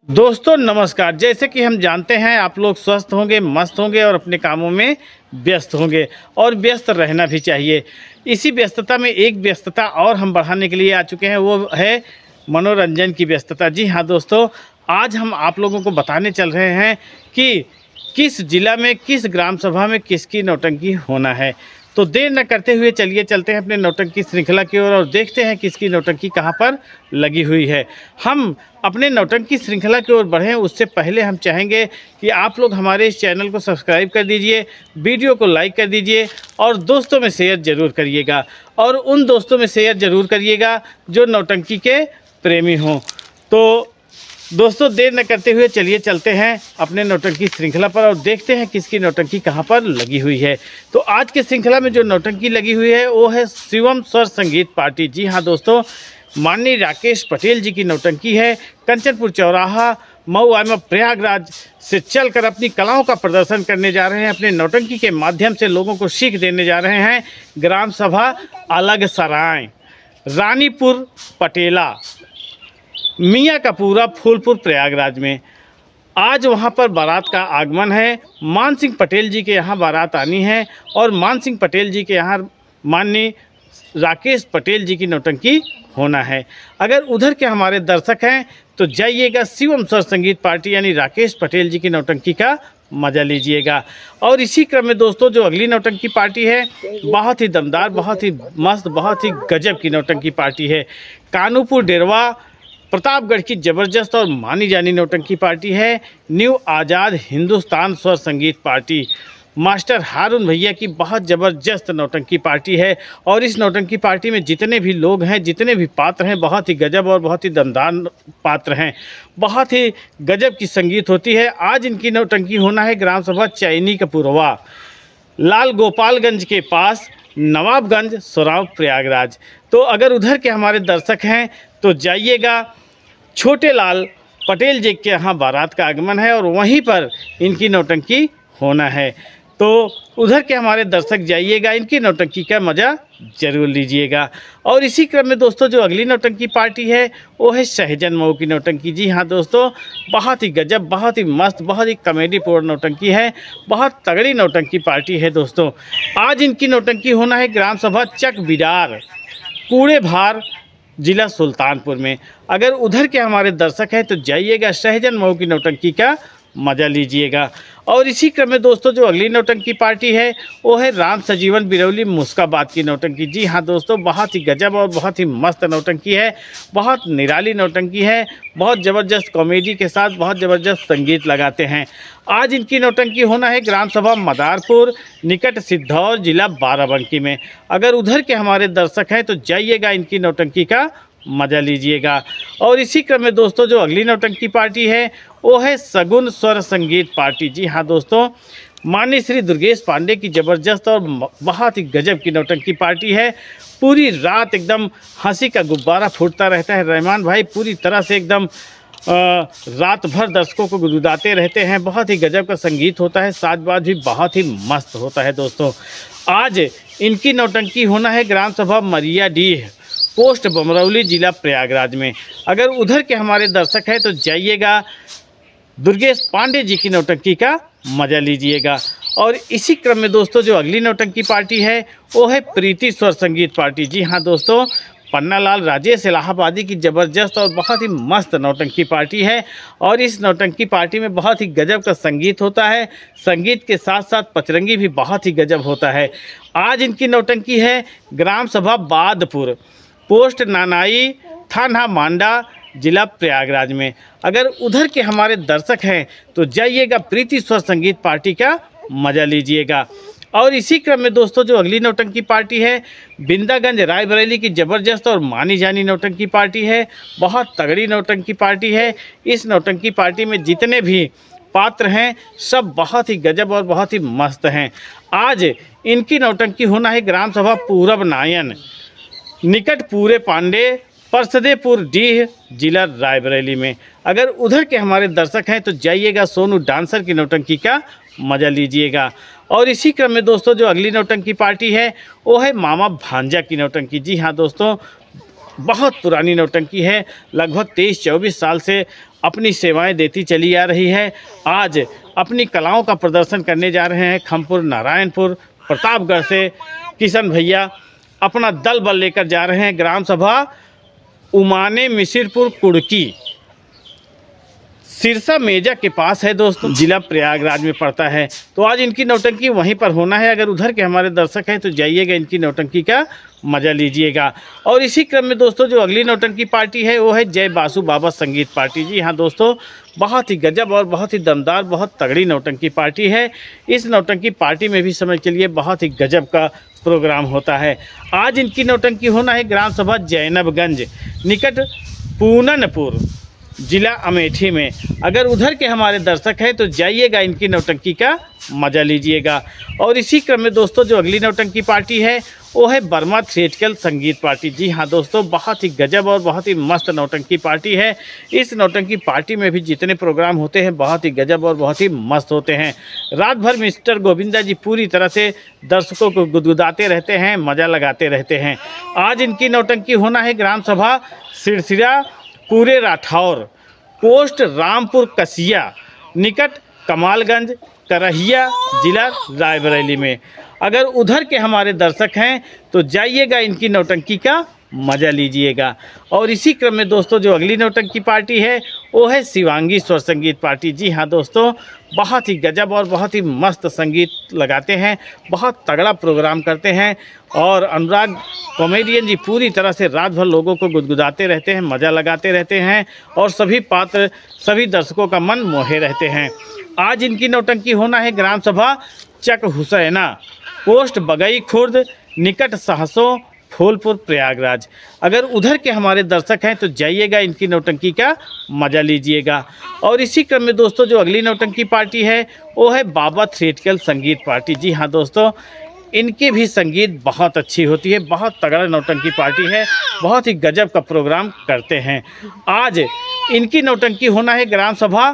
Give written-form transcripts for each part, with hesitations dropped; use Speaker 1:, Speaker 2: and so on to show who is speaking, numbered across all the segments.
Speaker 1: दोस्तों नमस्कार। जैसे कि हम जानते हैं आप लोग स्वस्थ होंगे, मस्त होंगे और अपने कामों में व्यस्त होंगे और व्यस्त रहना भी चाहिए। इसी व्यस्तता में एक व्यस्तता और हम बढ़ाने के लिए आ चुके हैं, वो है मनोरंजन की व्यस्तता। जी हाँ दोस्तों, आज हम आप लोगों को बताने चल रहे हैं कि किस जिला में, किस ग्राम सभा में किसकी नौटंकी होना है। तो देर न करते हुए चलिए चलते हैं अपने नौटंकी श्रृंखला की ओर और देखते हैं किसकी नौटंकी कहाँ पर लगी हुई है। हम अपने नौटंकी श्रृंखला की ओर बढ़ें उससे पहले हम चाहेंगे कि आप लोग हमारे इस चैनल को सब्सक्राइब कर दीजिए, वीडियो को लाइक कर दीजिए और दोस्तों में शेयर ज़रूर करिएगा। और उन दोस्तों में शेयर ज़रूर करिएगा जो नौटंकी के प्रेमी हों। तो दोस्तों देर न करते हुए चलिए चलते हैं अपने नौटंकी श्रृंखला पर और देखते हैं किसकी नौटंकी कहाँ पर लगी हुई है। तो आज के श्रृंखला में जो नौटंकी लगी हुई है वो है शिवम स्वर संगीत पार्टी। जी हाँ दोस्तों, माननीय राकेश पटेल जी की नौटंकी है। कंचनपुर चौराहा मऊ एवं प्रयागराज से चलकर अपनी कलाओं का प्रदर्शन करने जा रहे हैं। अपने नौटंकी के माध्यम से लोगों को सीख देने जा रहे हैं। ग्राम सभा अलग सराय, रानीपुर पटेला, मियाँ का पूरा फूलपुर प्रयागराज में। आज वहाँ पर बारात का आगमन है। मान सिंह पटेल जी के यहाँ बारात आनी है और मान सिंह पटेल जी के यहाँ माननीय राकेश पटेल जी की नौटंकी होना है। अगर उधर के हमारे दर्शक हैं तो जाइएगा शिवम स्वर संगीत पार्टी यानी राकेश पटेल जी की नौटंकी का मज़ा लीजिएगा। और इसी क्रम में दोस्तों जो अगली नौटंकी पार्टी है बहुत ही दमदार, बहुत ही मस्त, बहुत ही गजब की नौटंकी पार्टी है। कानूपुर डेरवा प्रतापगढ़ की ज़बरदस्त और मानी जानी नौटंकी पार्टी है न्यू आज़ाद हिंदुस्तान स्वर संगीत पार्टी। मास्टर हारून भैया की बहुत ज़बरदस्त नौटंकी पार्टी है और इस नौटंकी पार्टी में जितने भी लोग हैं, जितने भी पात्र हैं, बहुत ही गजब और बहुत ही दमदार पात्र हैं। बहुत ही गजब की संगीत होती है। आज इनकी नौटंकी होना है ग्राम सभा चैनी का पुरवा, लाल गोपालगंज के पास, नवाबगंज, सोराव, प्रयागराज। तो अगर उधर के हमारे दर्शक हैं तो जाइएगा। छोटे लाल पटेल जी के यहाँ बारात का आगमन है और वहीं पर इनकी नौटंकी होना है। तो उधर के हमारे दर्शक जाइएगा, इनकी नौटंकी का मज़ा ज़रूर लीजिएगा। और इसी क्रम में दोस्तों जो अगली नौटंकी पार्टी है वो है सहजन मऊ की नौटंकी। जी हाँ दोस्तों, बहुत ही गजब, बहुत ही मस्त, बहुत ही कॉमेडी पूर्ण नौटंकी है। बहुत तगड़ी नौटंकी पार्टी है दोस्तों। आज इनकी नौटंकी होना है ग्राम सभा चक बिडार, कूड़े भार, जिला सुल्तानपुर में। अगर उधर के हमारे दर्शक हैं तो जाइएगा, सहजन मऊ की नौटंकी का मज़ा लीजिएगा। और इसी क्रम में दोस्तों जो अगली नौटंकी पार्टी है वो है राम सजीवन बिरौली मुस्काबाद की नौटंकी। जी हाँ दोस्तों, बहुत ही गजब और बहुत ही मस्त नौटंकी है। बहुत निराली नौटंकी है, बहुत ज़बरदस्त कॉमेडी के साथ बहुत ज़बरदस्त संगीत लगाते हैं। आज इनकी नौटंकी होना है ग्राम सभा मदारपुर निकट सिद्धौर, जिला बाराबंकी में। अगर उधर के हमारे दर्शक हैं तो जाइएगा, इनकी नौटंकी का मज़ा लीजिएगा। और इसी क्रम में दोस्तों जो अगली नौटंकी पार्टी है वो है सगुन स्वर संगीत पार्टी। जी हाँ दोस्तों, माननीय श्री दुर्गेश पांडे की ज़बरदस्त और बहुत ही गजब की नौटंकी पार्टी है। पूरी रात एकदम हंसी का गुब्बारा फूटता रहता है। रहमान भाई पूरी तरह से एकदम रात भर दर्शकों को गुदगुदाते रहते हैं। बहुत ही गजब का संगीत होता है, साजबाज भी बहुत ही मस्त होता है दोस्तों। आज इनकी नौटंकी होना है ग्राम सभा मरियाडीह, पोस्ट बमरौली, जिला प्रयागराज में। अगर उधर के हमारे दर्शक हैं तो जाइएगा, दुर्गेश पांडे जी की नौटंकी का मज़ा लीजिएगा। और इसी क्रम में दोस्तों जो अगली नौटंकी पार्टी है वो है प्रीति स्वर संगीत पार्टी। जी हाँ दोस्तों, पन्नालाल राजेश इलाहाबादी की ज़बरदस्त और बहुत ही मस्त नौटंकी पार्टी है। और इस नौटंकी पार्टी में बहुत ही गजब का संगीत होता है। संगीत के साथ साथ पचरंगी भी बहुत ही गजब होता है। आज इनकी नौटंकी है ग्राम सभा बादपुर, पोस्ट नानाई, थाना मांडा, जिला प्रयागराज में। अगर उधर के हमारे दर्शक हैं तो जाइएगा, प्रीति स्वर संगीत पार्टी का मज़ा लीजिएगा। और इसी क्रम में दोस्तों जो अगली नौटंकी पार्टी है बिंदागंज रायबरेली की ज़बरदस्त और मानी जानी नौटंकी पार्टी है। बहुत तगड़ी नौटंकी पार्टी है। इस नौटंकी पार्टी में जितने भी पात्र हैं सब बहुत ही गजब और बहुत ही मस्त हैं। आज इनकी नौटंकी होना है ग्राम सभा पूरब नायन निकट पूरे पांडे, परसदेपुर डीह, जिला रायबरेली में। अगर उधर के हमारे दर्शक हैं तो जाइएगा, सोनू डांसर की नौटंकी का मज़ा लीजिएगा। और इसी क्रम में दोस्तों जो अगली नौटंकी पार्टी है वो है मामा भांजा की नौटंकी। जी हाँ दोस्तों, बहुत पुरानी नौटंकी है, लगभग 23-24 साल से अपनी सेवाएं देती चली आ रही है। आज अपनी कलाओं का प्रदर्शन करने जा रहे हैं खमपुर नारायणपुर प्रतापगढ़ से किशन भैया अपना दल बल लेकर जा रहे हैं ग्राम सभा उमाने मिसिरपुर कुड़की सिरसा मेजा के पास है दोस्तों, जिला प्रयागराज में पड़ता है। तो आज इनकी नौटंकी वहीं पर होना है। अगर उधर के हमारे दर्शक हैं तो जाइएगा, इनकी नौटंकी का मज़ा लीजिएगा। और इसी क्रम में दोस्तों जो अगली नौटंकी पार्टी है वो है जय बासु बाबा संगीत पार्टी। जी हाँ दोस्तों, बहुत ही गजब और बहुत ही दमदार, बहुत तगड़ी नौटंकी पार्टी है। इस नौटंकी पार्टी में भी समझ के लिए बहुत ही गजब का प्रोग्राम होता है। आज इनकी नौटंकी होना है ग्राम सभा जैनबगंज निकट पूननपुर जिला अमेठी में। अगर उधर के हमारे दर्शक हैं तो जाइएगा, इनकी नौटंकी का मज़ा लीजिएगा। और इसी क्रम में दोस्तों जो अगली नौटंकी पार्टी है वो है बर्मा थिएट्रिकल संगीत पार्टी। जी हाँ दोस्तों, बहुत ही गजब और बहुत ही मस्त नौटंकी पार्टी है। इस नौटंकी पार्टी में भी जितने प्रोग्राम होते हैं बहुत ही गजब और बहुत ही मस्त होते हैं। रात भर मिस्टर गोविंदा जी पूरी तरह से दर्शकों को गुदगुदाते रहते हैं, मज़ा लगाते रहते हैं। आज इनकी नौटंकी होना है ग्राम सभा सिरसिरा पूरे राठौर पोस्ट रामपुर कसिया निकट कमालगंज करहिया जिला रायबरेली में। अगर उधर के हमारे दर्शक हैं तो जाइएगा, इनकी नौटंकी का मज़ा लीजिएगा। और इसी क्रम में दोस्तों जो अगली नौटंकी पार्टी है वो है शिवांगी स्वर संगीत पार्टी। जी हाँ दोस्तों, बहुत ही गजब और बहुत ही मस्त संगीत लगाते हैं, बहुत तगड़ा प्रोग्राम करते हैं। और अनुराग कॉमेडियन जी पूरी तरह से रात भर लोगों को गुदगुदाते रहते हैं, मज़ा लगाते रहते हैं और सभी पात्र सभी दर्शकों का मन मोहे रहते हैं। आज इनकी नौटंकी होना है ग्राम सभा चक हुसैना पोस्ट बगई खुर्द निकट सहसों फूलपुर प्रयागराज। अगर उधर के हमारे दर्शक हैं तो जाइएगा, इनकी नौटंकी का मज़ा लीजिएगा। और इसी क्रम में दोस्तों जो अगली नौटंकी पार्टी है वो है बाबा थिएट्रिकल संगीत पार्टी। जी हाँ दोस्तों, इनकी भी संगीत बहुत अच्छी होती है, बहुत तगड़ा नौटंकी पार्टी है, बहुत ही गजब का प्रोग्राम करते हैं। आज इनकी नौटंकी होना है ग्राम सभा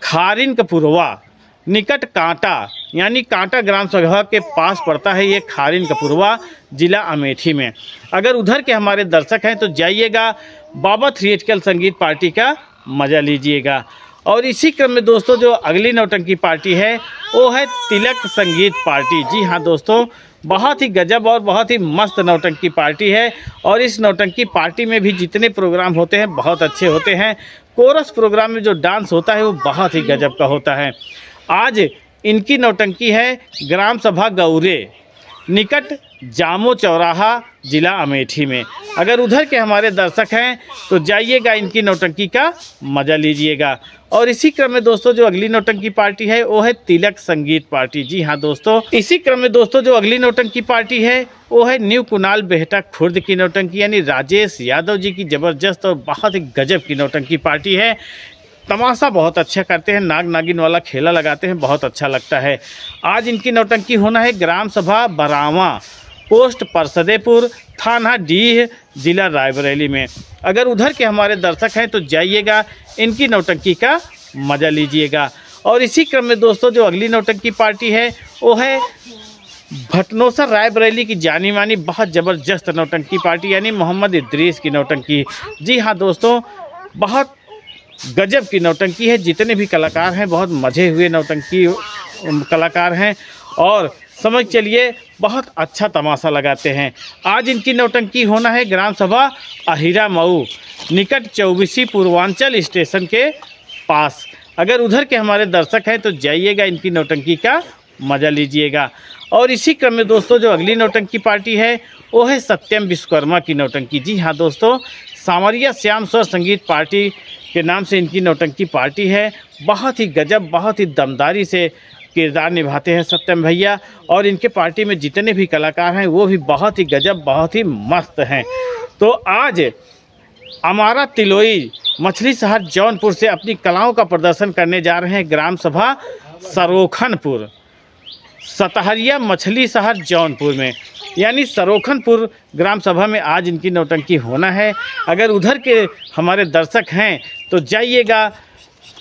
Speaker 1: खारिन कपुरवा निकट कांटा, यानी कांटा ग्राम सभा के पास पड़ता है ये खारिन कपुरवा जिला अमेठी में। अगर उधर के हमारे दर्शक हैं तो जाइएगा, बाबा थिएट्रिकल संगीत पार्टी का मज़ा लीजिएगा। और इसी क्रम में दोस्तों जो अगली नौटंकी पार्टी है वो है तिलक संगीत पार्टी। जी हाँ दोस्तों, बहुत ही गजब और बहुत ही मस्त नौटंकी पार्टी है। और इस नौटंकी पार्टी में भी जितने प्रोग्राम होते हैं बहुत अच्छे होते हैं। कोरस प्रोग्राम में जो डांस होता है वो बहुत ही गजब का होता है। आज इनकी नौटंकी है ग्राम सभा गौरे निकट जामो चौराहा जिला अमेठी में। अगर उधर के हमारे दर्शक हैं तो जाइएगा, इनकी नौटंकी का मज़ा लीजिएगा। और इसी क्रम में दोस्तों जो अगली नौटंकी पार्टी है वो है तिलक संगीत पार्टी। जी हाँ दोस्तों, इसी क्रम में दोस्तों जो अगली नौटंकी पार्टी है वो है न्यू कुनाल बेहटा खुर्द की नौटंकी, यानी राजेश यादव जी की ज़बरदस्त और बहुत ही गजब की नौटंकी पार्टी है। तमाशा बहुत अच्छा करते हैं, नाग नागिन वाला खेला लगाते हैं, बहुत अच्छा लगता है। आज इनकी नौटंकी होना है ग्राम सभा बरावा पोस्ट परसदेपुर थाना डीह जिला रायबरेली में। अगर उधर के हमारे दर्शक हैं तो जाइएगा, इनकी नौटंकी का मज़ा लीजिएगा। और इसी क्रम में दोस्तों जो अगली नौटंकी पार्टी है वो है भटनोसर रायबरेली की जानी मानी बहुत ज़बरदस्त नौटंकी पार्टी, यानी मोहम्मद इद्रीस की नौटंकी। जी हाँ दोस्तों, बहुत गजब की नौटंकी है। जितने भी कलाकार हैं बहुत मज़े हुए नौटंकी कलाकार हैं और समझ चलिए बहुत अच्छा तमाशा लगाते हैं। आज इनकी नौटंकी होना है ग्राम सभा अहिरा मऊ निकट चौबीसी पूर्वांचल स्टेशन के पास। अगर उधर के हमारे दर्शक हैं तो जाइएगा, इनकी नौटंकी का मज़ा लीजिएगा। और इसी क्रम में दोस्तों जो अगली नौटंकी पार्टी है वो है सत्यम विश्वकर्मा की नौटंकी। जी हाँ दोस्तों, सामरिया श्याम स्वर संगीत पार्टी के नाम से इनकी नौटंकी पार्टी है। बहुत ही गजब, बहुत ही दमदारी से किरदार निभाते हैं सत्यम भैया। और इनके पार्टी में जितने भी कलाकार हैं वो भी बहुत ही गजब, बहुत ही मस्त हैं। तो आज हमारा तिलोई मछली शहर जौनपुर से अपनी कलाओं का प्रदर्शन करने जा रहे हैं ग्राम सभा सरोखनपुर सतहरिया मछली शहर जौनपुर में, यानी सरोखनपुर ग्राम सभा में आज इनकी नौटंकी होना है। अगर उधर के हमारे दर्शक हैं तो जाइएगा,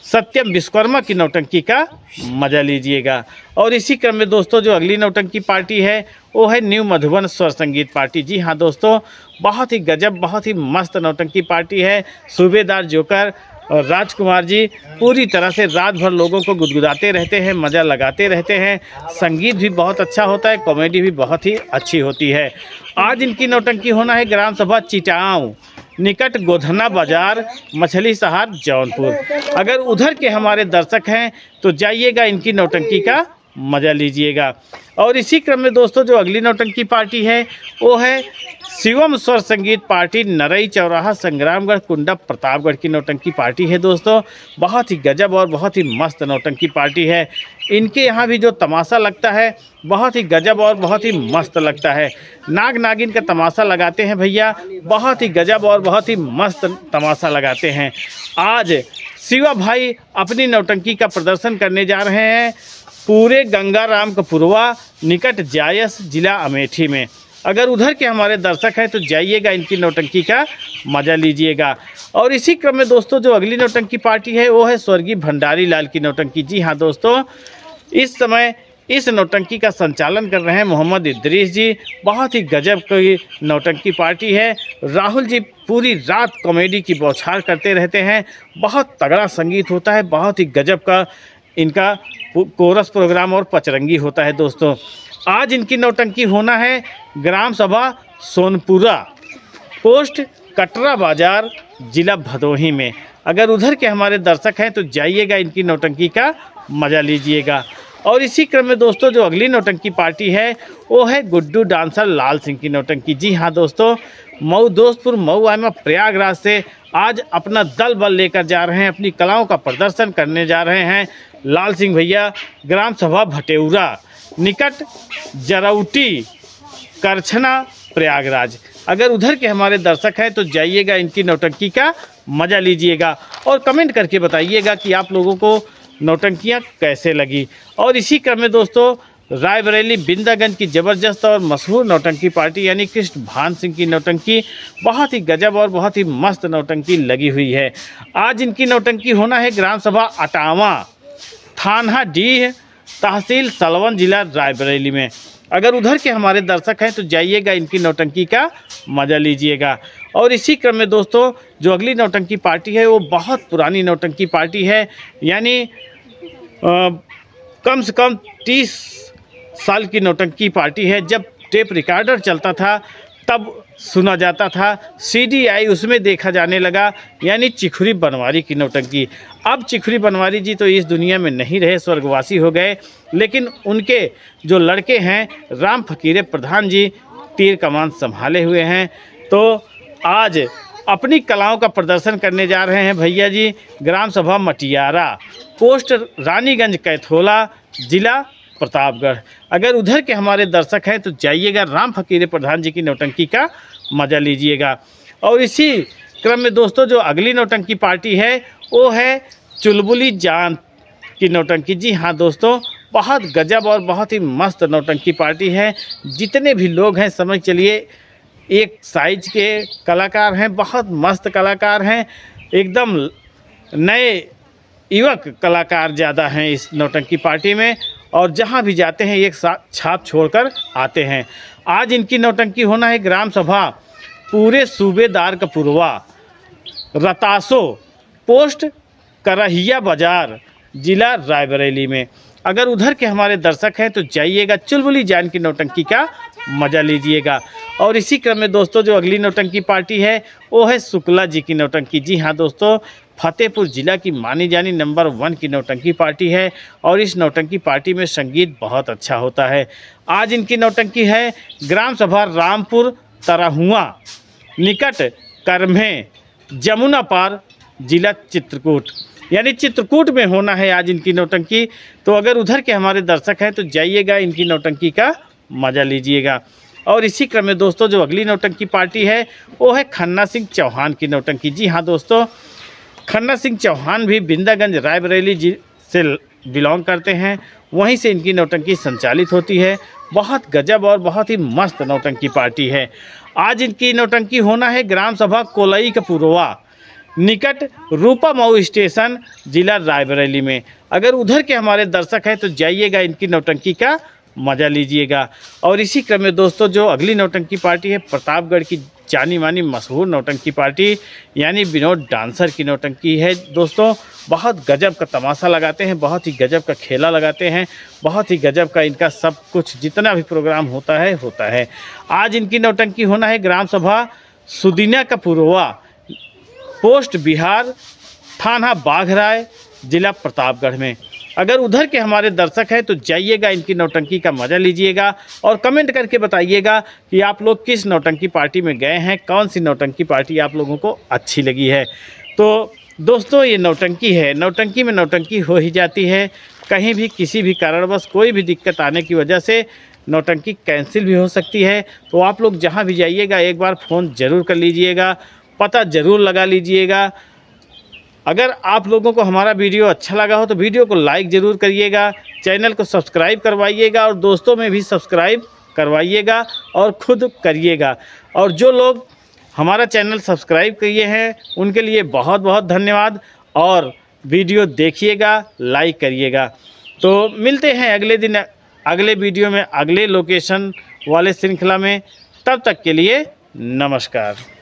Speaker 1: सत्यम विश्वकर्मा की नौटंकी का मज़ा लीजिएगा। और इसी क्रम में दोस्तों जो अगली नौटंकी पार्टी है वो है न्यू मधुबन स्वर संगीत पार्टी। जी हाँ दोस्तों, बहुत ही गजब, बहुत ही मस्त नौटंकी पार्टी है। सूबेदार जोकर और राजकुमार जी पूरी तरह से रात भर लोगों को गुदगुदाते रहते हैं, मज़ा लगाते रहते हैं। संगीत भी बहुत अच्छा होता है, कॉमेडी भी बहुत ही अच्छी होती है। आज इनकी नौटंकी होना है ग्राम सभा चिटांव निकट गोधना बाजार, मछली शहर, जौनपुर। अगर उधर के हमारे दर्शक हैं तो जाइएगा, इनकी नौटंकी का मज़ा लीजिएगा। और इसी क्रम में दोस्तों जो अगली नौटंकी पार्टी है वो है शिवम स्वर संगीत पार्टी, नरई चौराहा, संग्रामगढ़, कुंडा, प्रतापगढ़ की नौटंकी पार्टी है दोस्तों। बहुत ही गजब और बहुत ही मस्त नौटंकी पार्टी है। इनके यहाँ भी जो तमाशा लगता है बहुत ही गजब और बहुत ही मस्त लगता है। नाग नागिन का तमाशा लगाते हैं भैया, बहुत ही गजब और बहुत ही मस्त तमाशा लगाते हैं। आज शिवा भाई अपनी नौटंकी का प्रदर्शन करने जा रहे हैं पूरे गंगाराम कपुरवा निकट जायस, जिला अमेठी में। अगर उधर के हमारे दर्शक हैं तो जाइएगा, इनकी नौटंकी का मज़ा लीजिएगा। और इसी क्रम में दोस्तों जो अगली नौटंकी पार्टी है वो है स्वर्गीय भंडारी लाल की नौटंकी। जी हाँ दोस्तों, इस समय इस नौटंकी का संचालन कर रहे हैं मोहम्मद इद्रीस जी। बहुत ही गजब की नौटंकी पार्टी है। राहुल जी पूरी रात कॉमेडी की बौछार करते रहते हैं। बहुत तगड़ा संगीत होता है, बहुत ही गजब का इनका कोरस प्रोग्राम और पचरंगी होता है दोस्तों। आज इनकी नौटंकी होना है ग्राम सभा सोनपुरा, पोस्ट कटरा बाजार, जिला भदोही में। अगर उधर के हमारे दर्शक हैं तो जाइएगा, इनकी नौटंकी का मज़ा लीजिएगा। और इसी क्रम में दोस्तों जो अगली नौटंकी पार्टी है वो है गुड्डू डांसर लाल सिंह की नौटंकी। जी हाँ दोस्तों, मऊ दोस्तपुर मऊ आयमा प्रयागराज से आज अपना दल बल लेकर जा रहे हैं, अपनी कलाओं का प्रदर्शन करने जा रहे हैं लाल सिंह भैया। ग्राम सभा भटेउरा निकट जरौटी, करछना, प्रयागराज। अगर उधर के हमारे दर्शक हैं तो जाइएगा, इनकी नौटंकी का मज़ा लीजिएगा। और कमेंट करके बताइएगा कि आप लोगों को नौटंकियाँ कैसे लगी। और इसी क्रम में दोस्तों रायबरेली बिंदागंज की ज़बरदस्त और मशहूर नौटंकी पार्टी यानी कृष्ण भान सिंह की नौटंकी बहुत ही गजब और बहुत ही मस्त नौटंकी लगी हुई है। आज इनकी नौटंकी होना है ग्राम सभा अटावा, थाना डीह, तहसील सलवन, जिला रायबरेली में। अगर उधर के हमारे दर्शक हैं तो जाइएगा, इनकी नौटंकी का मज़ा लीजिएगा। और इसी क्रम में दोस्तों जो अगली नौटंकी पार्टी है वो बहुत पुरानी नौटंकी पार्टी है, यानी कम से कम 30 साल की नौटंकी पार्टी है। जब टेप रिकॉर्डर चलता था तब सुना जाता था, सीडी आई उसमें देखा जाने लगा, यानी चिखुरी बनवारी की नौटंकी। अब चिखुरी बनवारी जी तो इस दुनिया में नहीं रहे, स्वर्गवासी हो गए, लेकिन उनके जो लड़के हैं राम फकीरे प्रधान जी तीर कमान संभाले हुए हैं। तो आज अपनी कलाओं का प्रदर्शन करने जा रहे हैं भैया जी ग्राम सभा मटियारा, पोस्ट रानीगंज कैथोला, जिला प्रतापगढ़। अगर उधर के हमारे दर्शक हैं तो जाइएगा, राम फकीरे प्रधान जी की नौटंकी का मज़ा लीजिएगा। और इसी क्रम में दोस्तों जो अगली नौटंकी पार्टी है वो है चुलबुली जान की नौटंकी। जी हाँ दोस्तों, बहुत गजब और बहुत ही मस्त नौटंकी पार्टी है। जितने भी लोग हैं समझ चलिए एक साइज के कलाकार हैं, बहुत मस्त कलाकार हैं, एकदम नए युवक कलाकार ज़्यादा हैं इस नौटंकी पार्टी में। और जहाँ भी जाते हैं एक छाप छोड़कर आते हैं। आज इनकी नौटंकी होना है ग्राम सभा पूरे सूबेदार कपुरवा, रतासो, पोस्ट करहिया बाजार, जिला रायबरेली में। अगर उधर के हमारे दर्शक हैं तो जाइएगा, चुलबुली जान की नौटंकी का मज़ा लीजिएगा। और इसी क्रम में दोस्तों जो अगली नौटंकी पार्टी है वो है शुक्ला जी की नौटंकी। जी हाँ दोस्तों, फतेहपुर जिला की मानी जानी नंबर 1 की नौटंकी पार्टी है और इस नौटंकी पार्टी में संगीत बहुत अच्छा होता है। आज इनकी नौटंकी है ग्राम सभा रामपुर तरहुआ निकट करम्हे, जमुना पार, जिला चित्रकूट, यानी चित्रकूट में होना है आज इनकी नौटंकी। तो अगर उधर के हमारे दर्शक हैं तो जाइएगा, इनकी नौटंकी का मज़ा लीजिएगा। और इसी क्रम में दोस्तों जो अगली नौटंकी पार्टी है वो है खन्ना सिंह चौहान की नौटंकी। जी हाँ दोस्तों, खन्ना सिंह चौहान भी बिंदागंज रायबरेली से बिलोंग करते हैं, वहीं से इनकी नौटंकी संचालित होती है। बहुत गजब और बहुत ही मस्त नौटंकी पार्टी है। आज इनकी नौटंकी होना है ग्राम सभा कोलई कपुरवा निकट रूपा मऊ स्टेशन, जिला रायबरेली में। अगर उधर के हमारे दर्शक हैं तो जाइएगा, इनकी नौटंकी का मज़ा लीजिएगा। और इसी क्रम में दोस्तों जो अगली नौटंकी पार्टी है प्रतापगढ़ की जानी मानी मशहूर नौटंकी पार्टी यानी विनोद डांसर की नौटंकी है दोस्तों। बहुत गजब का तमाशा लगाते हैं, बहुत ही गजब का खेला लगाते हैं, बहुत ही गजब का इनका सब कुछ जितना भी प्रोग्राम होता है। आज इनकी नौटंकी होना है ग्राम सभा सुदीना का पुरवा, पोस्ट बिहार, थाना बाघराय, जिला प्रतापगढ़ में। अगर उधर के हमारे दर्शक हैं तो जाइएगा, इनकी नौटंकी का मज़ा लीजिएगा और कमेंट करके बताइएगा कि आप लोग किस नौटंकी पार्टी में गए हैं, कौन सी नौटंकी पार्टी आप लोगों को अच्छी लगी है। तो दोस्तों ये नौटंकी है, नौटंकी में नौटंकी हो ही जाती है। कहीं भी किसी भी कारणवश कोई भी दिक्कत आने की वजह से नौटंकी कैंसिल भी हो सकती है। तो आप लोग जहाँ भी जाइएगा एक बार फ़ोन ज़रूर कर लीजिएगा, पता ज़रूर लगा लीजिएगा। अगर आप लोगों को हमारा वीडियो अच्छा लगा हो तो वीडियो को लाइक ज़रूर करिएगा, चैनल को सब्सक्राइब करवाइएगा और दोस्तों में भी सब्सक्राइब करवाइएगा और खुद करिएगा। और जो लोग हमारा चैनल सब्सक्राइब किए हैं उनके लिए बहुत बहुत धन्यवाद। और वीडियो देखिएगा, लाइक करिएगा। तो मिलते हैं अगले दिन अगले वीडियो में अगले लोकेशन वाले श्रृंखला में। तब तक के लिए नमस्कार।